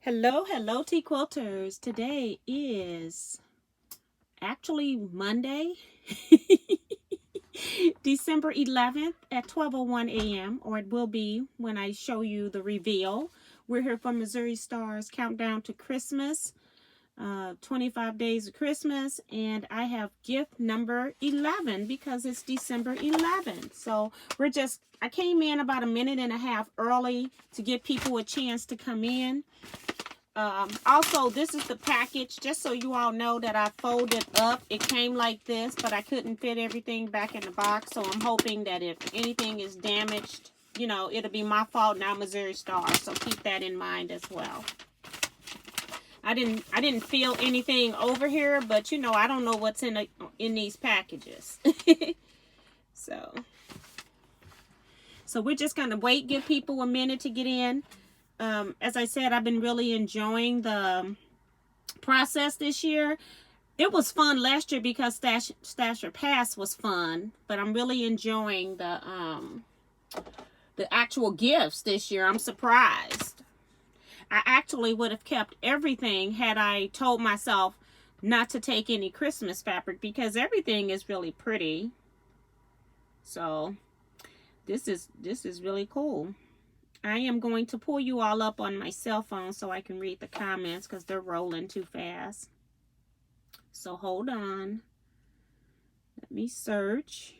Hello, Teaquilters. Today is actually Monday, December 11th at 12:01 a.m., or it will be when I show you the reveal. We're here for Missouri Stars Countdown to Christmas, 25 days of Christmas, and I have gift number 11 because it's December 11th. So I came in about a minute and a half early to give people a chance to come in. Also, this is the package, just so you all know that I folded up. It came like this, but I couldn't fit everything back in the box, so I'm hoping that if anything is damaged, you know, it'll be my fault, not Missouri Stars, so keep that in mind as well. I didn't feel anything over here, but you know, I don't know what's in these packages. So we're just gonna wait, give people a minute to get in. As I said, I've been really enjoying the process this year. It was fun last year because Stash or Pass was fun, but I'm really enjoying the actual gifts this year. I'm surprised. I actually would have kept everything had I told myself not to take any Christmas fabric because everything is really pretty. So this is really cool. I am going to pull you all up on my cell phone so I can read the comments because they're rolling too fast. So hold on. Let me search.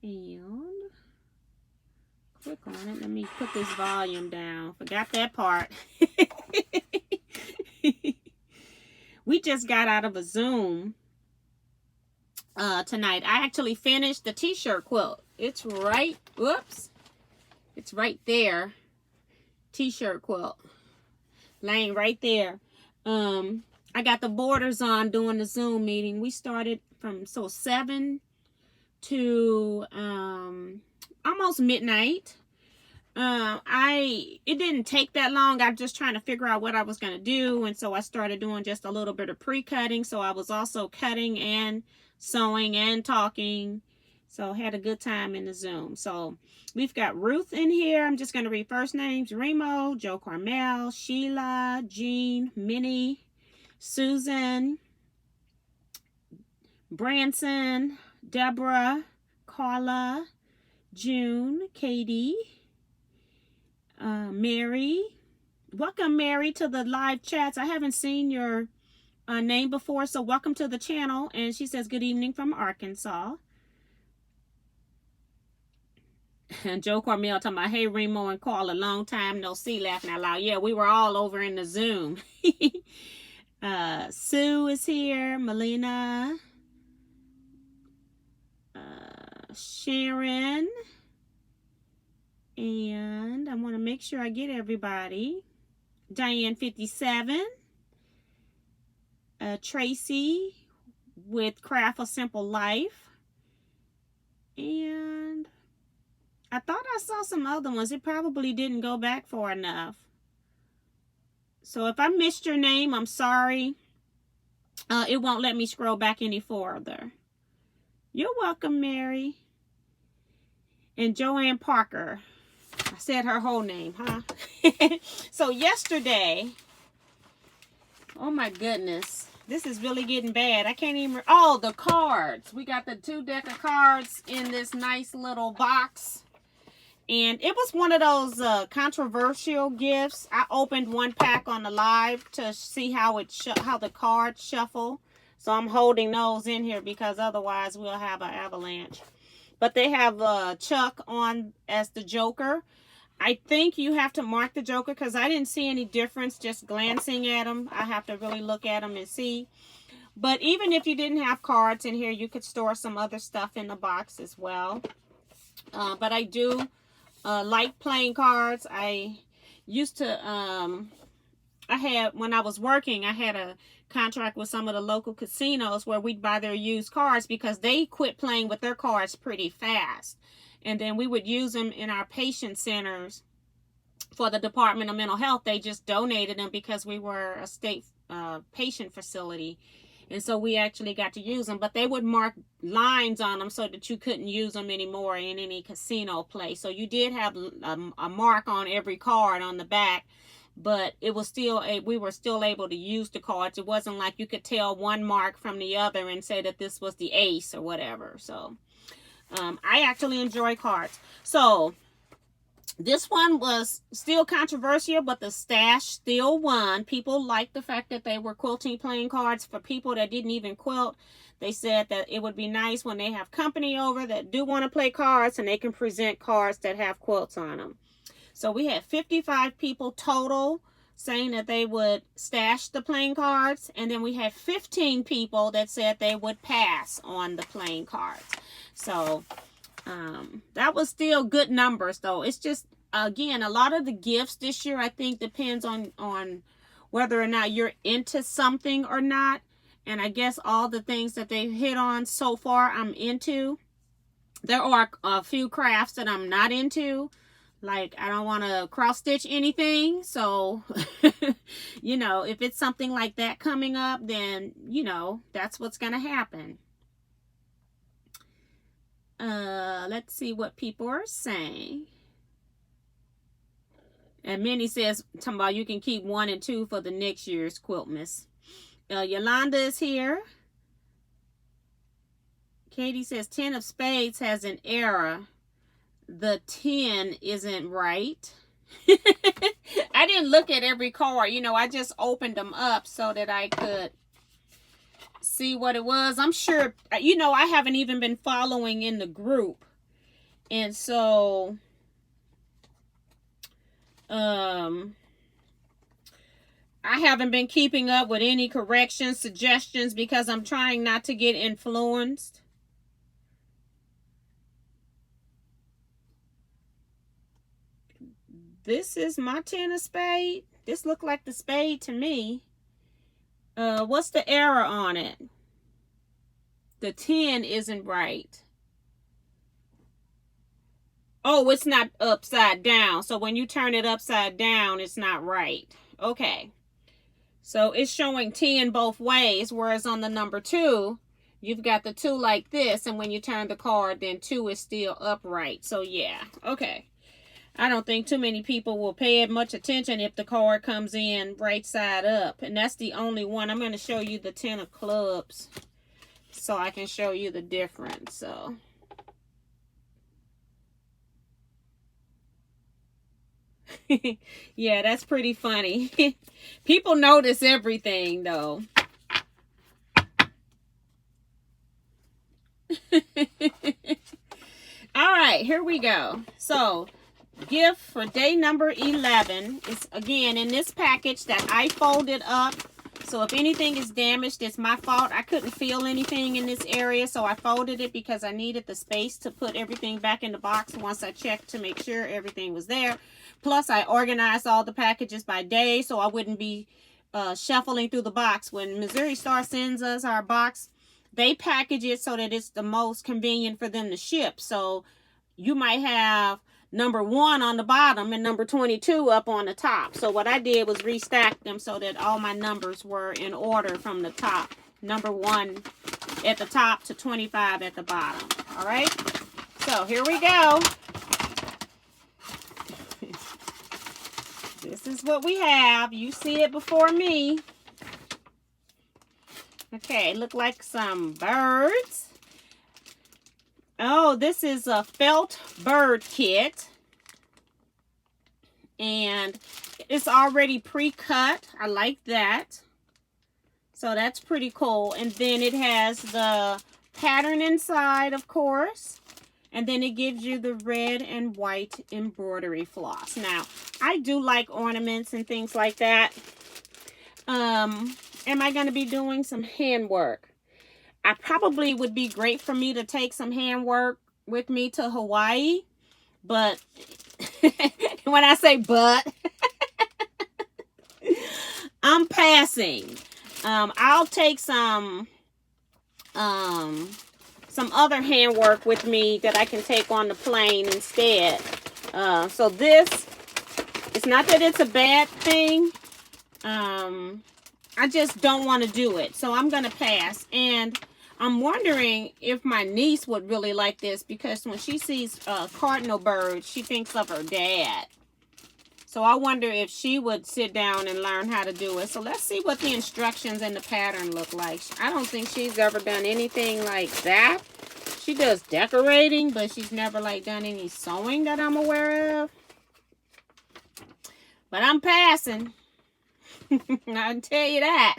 And click on it. Let me put this volume down. Forgot that part. We just got out of a Zoom tonight. I actually finished the t-shirt quilt. It's right, whoops, it's right there. T-shirt quilt laying right there. I got the borders on during the Zoom meeting. We started from 7 to almost midnight. It didn't take that long. I'm just trying to figure out what I was going to do, and so I started doing just a little bit of pre-cutting. So I was also cutting and sewing and talking. So had a good time in the Zoom. So we've got Ruth in here. I'm just going to read first names. Remo, Joe Carmel, Sheila, Jean, Minnie, Susan, Branson, Deborah, Carla, June, Katie, Mary. Welcome, Mary, to the live chats. I haven't seen your name before, so welcome to the channel. And she says, good evening from Arkansas. And Joe Carmel talking about, hey, Remo and Carla, long time no see, laughing out loud. Yeah, we were all over in the Zoom. Sue is here. Melina. Sharon. And I want to make sure I get everybody. Diane 57. Tracy with Craft a Simple Life. And I thought I saw some other ones. It probably didn't go back far enough. So if I missed your name, I'm sorry. It won't let me scroll back any further. You're welcome, Mary. And Joanne Parker. I said her whole name, huh? So yesterday, oh my goodness. This is really getting bad. I can't even... Oh, the cards. We got the 2 deck of cards in this nice little box. And it was one of those controversial gifts. I opened one pack on the live to see how the cards shuffle. So I'm holding those in here because otherwise we'll have an avalanche. But they have Chuck on as the Joker. I think you have to mark the Joker because I didn't see any difference just glancing at them. I have to really look at them and see. But even if you didn't have cards in here, you could store some other stuff in the box as well. But I do like playing cards. I used to, when I was working, I had a contract with some of the local casinos where we'd buy their used cards because they quit playing with their cards pretty fast. And then we would use them in our patient centers for the Department of Mental Health. They just donated them because we were a state patient facility. And so we actually got to use them, but they would mark lines on them so that you couldn't use them anymore in any casino play. So you did have a mark on every card on the back, but it was still we were still able to use the cards. It wasn't like you could tell one mark from the other and say that this was the ace or whatever. So I actually enjoy cards. So this one was still controversial, but the stash still won. People liked the fact that they were quilting playing cards. For people that didn't even quilt, they said that it would be nice when they have company over that do want to play cards, and they can present cards that have quilts on them. So we had 55 people total saying that they would stash the playing cards, and then we had 15 people that said they would pass on the playing cards. So that was still good numbers, though. It's just, again, a lot of the gifts this year, I think, depends on whether or not you're into something or not. And I guess all the things that they've hit on so far, I'm into. There are a few crafts that I'm not into. Like, I don't want to cross-stitch anything. So, you know, if it's something like that coming up, then, you know, that's what's going to happen. Let's see what people are saying. And Minnie says, talking about you can keep 1 and 2 for the next year's Quiltmas. Yolanda is here. Katie says 10 of spades has an error. The 10 isn't right. I didn't look at every card. You know, I just opened them up so that I could see what it was. I'm sure, you know, I haven't even been following in the group. And so, I haven't been keeping up with any corrections, suggestions, because I'm trying not to get influenced. This is my 10 of spade. This looked like the spade to me. What's the error on it? The 10 isn't right. Oh, it's not upside down. So when you turn it upside down, it's not right. Okay. So it's showing 10 both ways, whereas on the number 2, you've got the 2 like this, and when you turn the card, then 2 is still upright. So yeah, okay. I don't think too many people will pay much attention if the card comes in right side up. And that's the only one. I'm going to show you the 10 of clubs so I can show you the difference. So, yeah, that's pretty funny. People notice everything, though. All right, here we go. So, gift for day number 11 is, again, in this package that I folded up. So if anything is damaged, it's my fault. I couldn't feel anything in this area, so I folded it because I needed the space to put everything back in the box once I checked to make sure everything was there. Plus, I organized all the packages by day so I wouldn't be shuffling through the box. When Missouri Star sends us our box, they package it so that it's the most convenient for them to ship. So you might have number 1 on the bottom and number 22 up on the top. So what I did was restack them so that all my numbers were in order from the top. Number 1 at the top to 25 at the bottom. All right. So here we go. This is what we have. You see it before me. Okay, look like some birds. Oh, this is a felt bird kit. And it's already pre-cut. I like that. So that's pretty cool. And then it has the pattern inside, of course. And then it gives you the red and white embroidery floss. Now, I do like ornaments and things like that. Am I going to be doing some handwork? I probably would be great for me to take some handwork with me to Hawaii. But, when I say but, I'm passing. I'll take some other handwork with me that I can take on the plane instead. So this, it's not that it's a bad thing. I just don't want to do it. So I'm going to pass. And I'm wondering if my niece would really like this, because when she sees cardinal birds, she thinks of her dad. So I wonder if she would sit down and learn how to do it. So let's see what the instructions and the pattern look like. I don't think she's ever done anything like that. She does decorating, but she's never like done any sewing that I'm aware of. But I'm passing. I'll tell you that.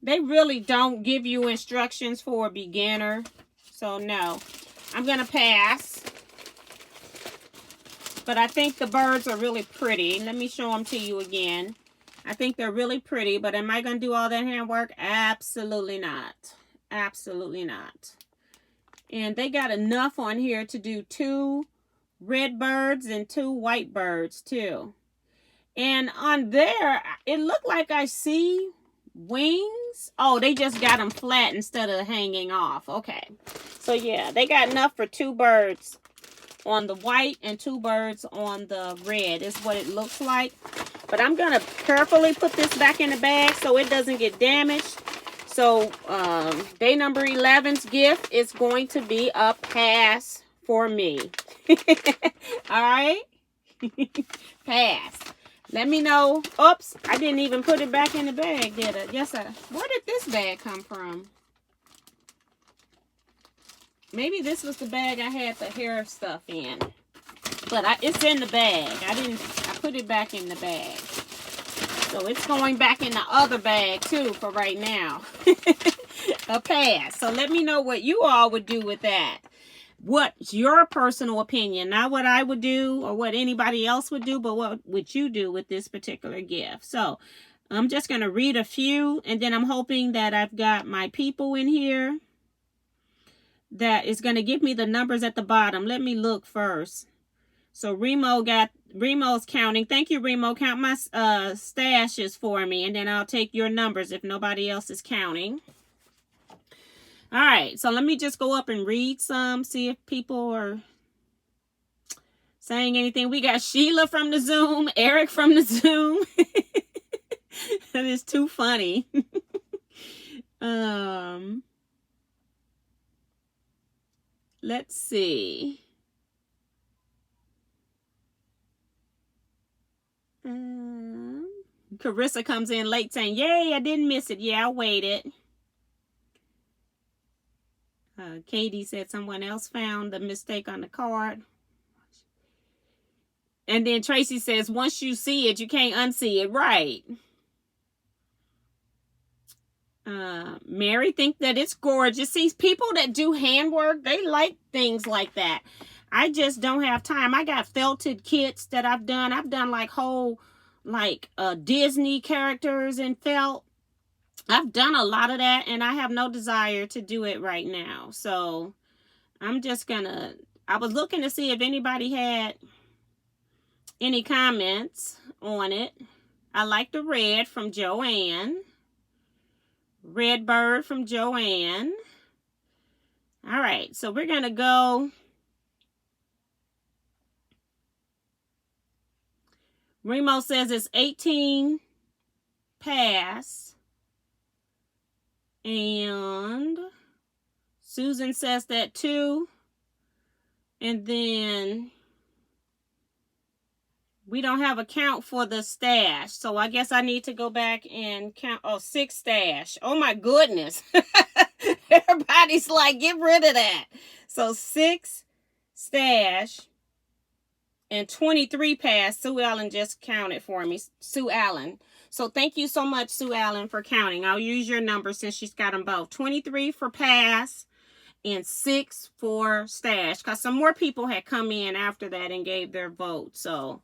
They really don't give you instructions for a beginner. So no, I'm going to pass. But I think the birds are really pretty. Let me show them to you again. I think they're really pretty, but am I going to do all that handwork? Absolutely not. Absolutely not. And they got enough on here to do 2 red birds and 2 white birds too. And on there, it looked like I see wings. Oh, they just got them flat instead of hanging off. Okay. So yeah, they got enough for 2 birds on the white and 2 birds on the red is what it looks like. But I'm going to carefully put this back in the bag so it doesn't get damaged. So day number 11's gift is going to be a pass for me. All right. Pass. Let me know. Oops, I didn't even put it back in the bag, did I? Yes, I. Where did this bag come from? Maybe this was the bag I had the hair stuff in. But it's in the bag. I put it back in the bag. So it's going back in the other bag too for right now. A pass. So let me know what you all would do with that. What's your personal opinion? Not what I would do or what anybody else would do, but what would you do with this particular gift? So I'm just going to read a few, and then I'm hoping that I've got my people in here that is going to give me the numbers at the bottom. Let me look first. So Remo's counting. Thank you, Remo. Count my stashes for me, and then I'll take your numbers if nobody else is counting. All right, so let me just go up and read some, see if people are saying anything. We got Sheila from the Zoom, Eric from the Zoom. That is too funny. Let's see. Carissa comes in late saying, yay, I didn't miss it. Yeah, I waited. Katie said someone else found the mistake on the card. And then Tracy says, once you see it, you can't unsee it. Right. Mary thinks that it's gorgeous. See, people that do handwork, they like things like that. I just don't have time. I got felted kits that I've done. I've done like whole Disney characters in felt. I've done a lot of that, and I have no desire to do it right now. So I'm just gonna, I was looking to see if anybody had any comments on it. I like the red from Joanne. Red bird from Joanne. All right, so we're gonna go. Remo says it's 18 pass. And Susan says that too. And then we don't have a count for the stash. So I guess I need to go back and count. Oh, 6 stash. Oh my goodness. Everybody's like, get rid of that. So 6 stash and 23 pass. Sue Allen just counted for me. Sue Allen. So thank you so much, Sue Allen, for counting. I'll use your number since she's got them both. 23 for pass and 6 for stash. Because some more people had come in after that and gave their vote. So,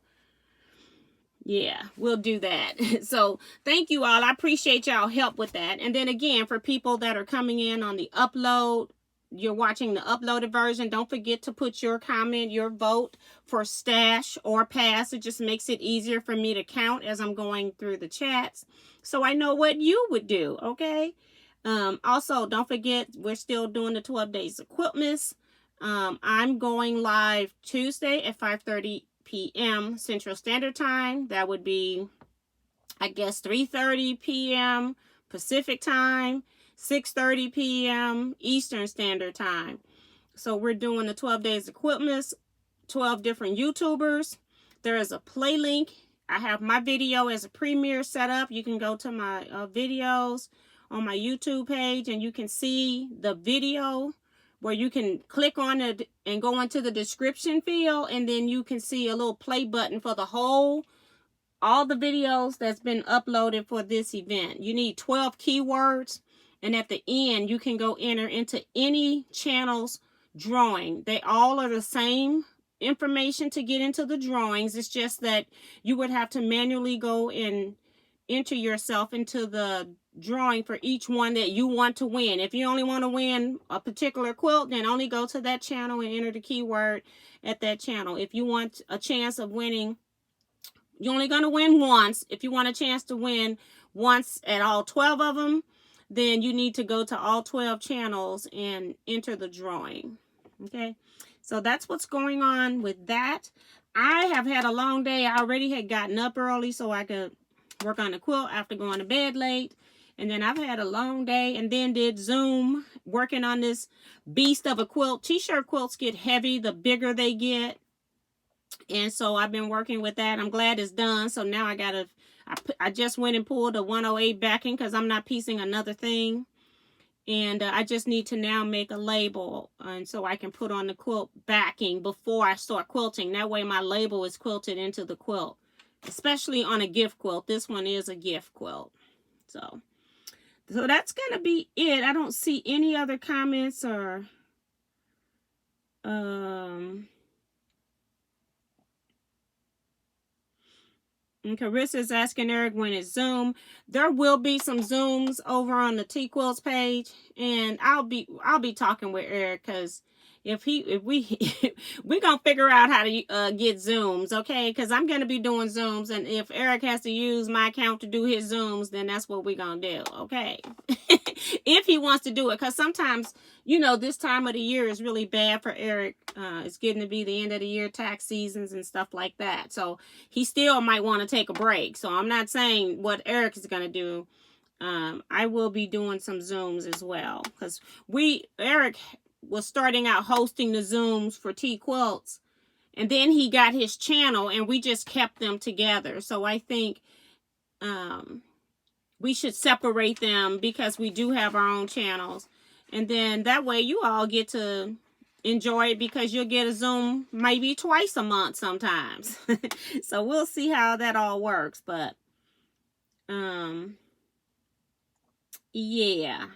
yeah, we'll do that. So thank you all. I appreciate y'all help with that. And then again, for people that are coming in on the upload, you're watching the uploaded version, don't forget to put your comment, your vote for stash or pass. It just makes it easier for me to count as I'm going through the chats, so I know what you would do, okay? Also, don't forget, we're still doing the 12 days of Quiltmas. I'm going live Tuesday at 5:30 p.m. Central Standard Time. That would be, I guess, 3:30 p.m. Pacific Time, 6:30 p.m. Eastern Standard Time. So we're doing the 12 Days of Quiltmas, 12 different YouTubers. There is a play link. I have my video as a premiere set up. You can go to my videos on my YouTube page and you can see the video where you can click on it and go into the description field, and then you can see a little play button for all the videos that's been uploaded for this event. You need 12 keywords, and at the end you can go enter into any channel's drawing. They all are the same information to get into the drawings. It's just that you would have to manually go and enter yourself into the drawing for each one that you want to win. If you only want to win a particular quilt, then only go to that channel and enter the keyword at that channel. If you want a chance of winning, you're only going to win once. If you want a chance to win once at all 12 of them, then you need to go to all 12 channels and enter the drawing. Okay, so that's what's going on with that. I have had a long day. I already had gotten up early so I could work on the quilt after going to bed late. And then I've had a long day and then did Zoom working on this beast of a quilt. T-shirt quilts get heavy the bigger they get. And so I've been working with that. I'm glad it's done. So now I just went and pulled a 108 backing because I'm not piecing another thing. And I just need to now make a label, and so I can put on the quilt backing before I start quilting. That way my label is quilted into the quilt, especially on a gift quilt. This one is a gift quilt. So that's going to be it. I don't see any other comments or and Carissa is asking Eric when it's Zoom. There will be some Zooms over on the Teaquilts page, and I'll be talking with Eric, because we're gonna figure out how to get Zooms, okay? Because I'm gonna be doing Zooms, and if Eric has to use my account to do his Zooms, then that's what we're gonna do, okay? If he wants to do it, because sometimes, you know, this time of the year is really bad for Eric. It's getting to be the end of the year, tax seasons and stuff like that. So he still might want to take a break. So I'm not saying what Eric is going to do. I will be doing some Zooms as well. Because Eric was starting out hosting the Zooms for Teaquilts. And then he got his channel and we just kept them together. So I think we should separate them because we do have our own channels. And then that way you all get to enjoy it, because you'll get a Zoom maybe twice a month sometimes. So we'll see how that all works. But yeah.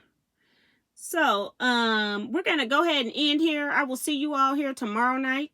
So we're gonna go ahead and end here. I will see you all here tomorrow night.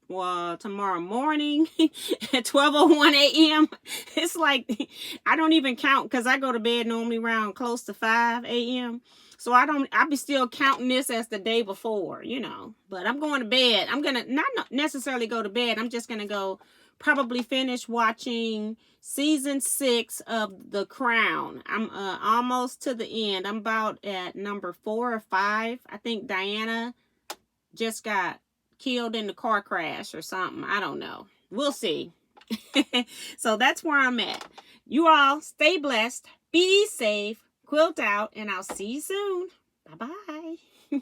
Well, tomorrow morning at 12:01 a.m. It's like I don't even count, because I go to bed normally around close to 5 a.m. So I'll be still counting this as the day before, you know. But I'm going to bed. I'm going to not necessarily go to bed. I'm just going to go probably finish watching season 6 of The Crown. I'm almost to the end. I'm about at number 4 or 5. I think Diana just got killed in the car crash or something. I don't know. We'll see. So that's where I'm at. You all stay blessed. Be safe. Quilt out, and I'll see you soon. Bye-bye.